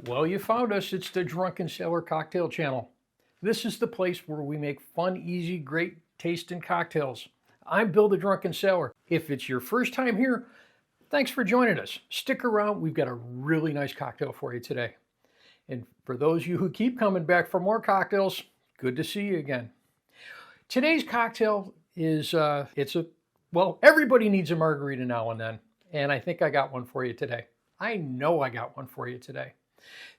Well, you found us. It's the Drunken Sailor Cocktail Channel. This is the place where we make fun, easy, great tasting cocktails. I'm Bill the Drunken Sailor. If it's your first time here, thanks for joining us. Stick around. We've got a really nice cocktail for you today. And for those of you who keep coming back for more cocktails, good to see you again. Today's cocktail is, well, everybody needs a margarita now and then. And I think I got one for you today. I know I got one for you today.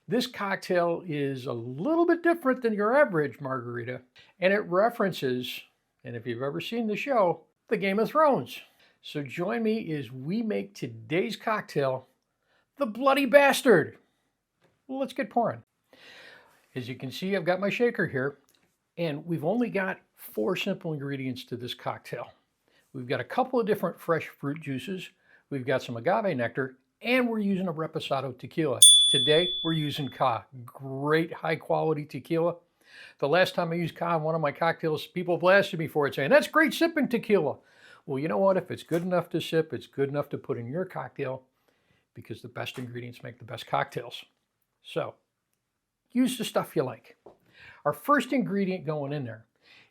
This cocktail is a little bit different than your average margarita, and it references, and if you've ever seen the show, the Game of Thrones. So join me as we make today's cocktail, the Bloody Bastard. Well, let's get pouring. As you can see, I've got my shaker here, and we've only got 4 simple ingredients to this cocktail. We've got a couple of different fresh fruit juices, we've got some agave nectar, and we're using a reposado tequila. Today, we're using Ka, great high quality tequila. The last time I used Ka in one of my cocktails, people blasted me for it, saying, that's great sipping tequila. Well, you know what? If it's good enough to sip, it's good enough to put in your cocktail, because the best ingredients make the best cocktails. So, use the stuff you like. Our first ingredient going in there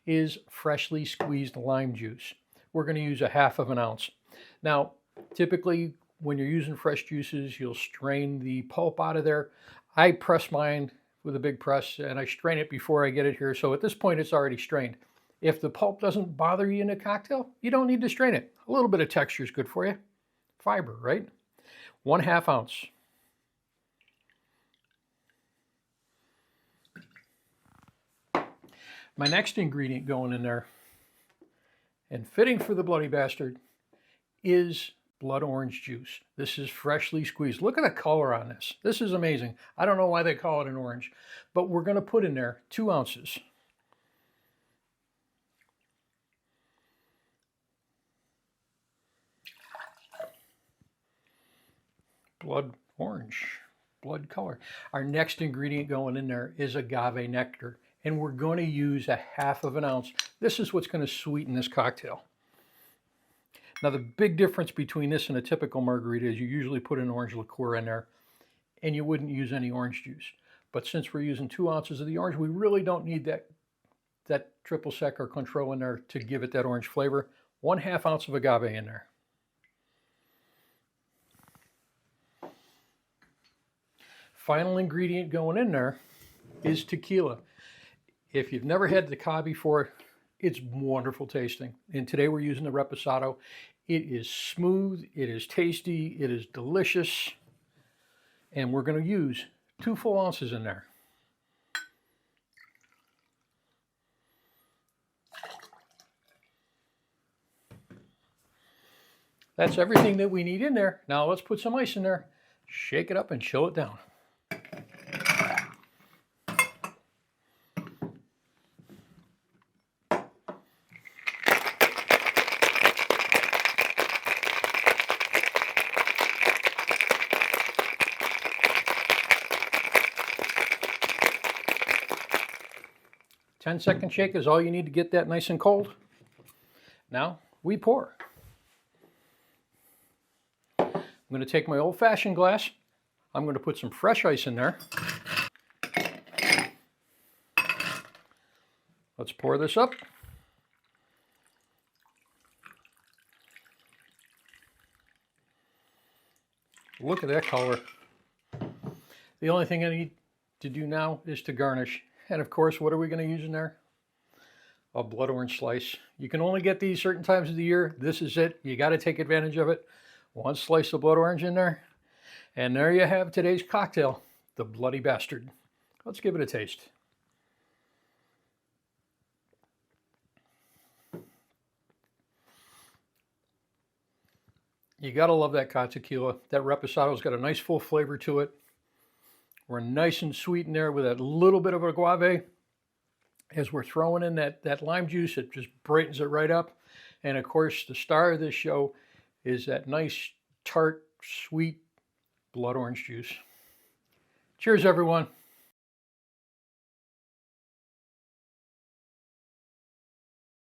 is freshly squeezed lime juice. We're going to use 1/2 ounce. Now, typically, when you're using fresh juices, you'll strain the pulp out of there. I press mine with a big press and I strain it before I get it here. So at this point, it's already strained. If the pulp doesn't bother you in a cocktail, you don't need to strain it. A little bit of texture is good for you. Fiber, right? 1/2 ounce. My next ingredient going in there, and fitting for the Bloody Bastard, is blood orange juice. This is freshly squeezed. Look at the color on this. This is amazing. I don't know why they call it an orange, but we're going to put in there 2 ounces. Blood orange, blood color. Our next ingredient going in there is agave nectar, and we're going to use 1/2 ounce. This is what's going to sweeten this cocktail. Now, the big difference between this and a typical margarita is you usually put an orange liqueur in there and you wouldn't use any orange juice. But since we're using 2 ounces of the orange, we really don't need that triple sec or Cointreau in there to give it that orange flavor. 1/2 ounce of agave in there. Final ingredient going in there is tequila. If you've never had the Ka before, it's wonderful tasting. And today we're using the reposado. It is smooth, it is tasty, it is delicious. And we're going to use 2 full ounces in there. That's everything that we need in there. Now let's put some ice in there, shake it up and chill it down. 10-second shake is all you need to get that nice and cold. Now we pour. I'm going to take my old-fashioned glass. I'm going to put some fresh ice in there. Let's pour this up. Look at that color. The only thing I need to do now is to garnish. And of course, what are we going to use in there? A blood orange slice. You can only get these certain times of the year. This is it. You got to take advantage of it. 1 slice of blood orange in there. And there you have today's cocktail, the Bloody Bastard. Let's give it a taste. You got to love that Ka tequila. That reposado's got a nice full flavor to it. We're nice and sweet in there with that little bit of agave. As we're throwing in that lime juice, it just brightens it right up. And of course, the star of this show is that nice, tart, sweet blood orange juice. Cheers, everyone.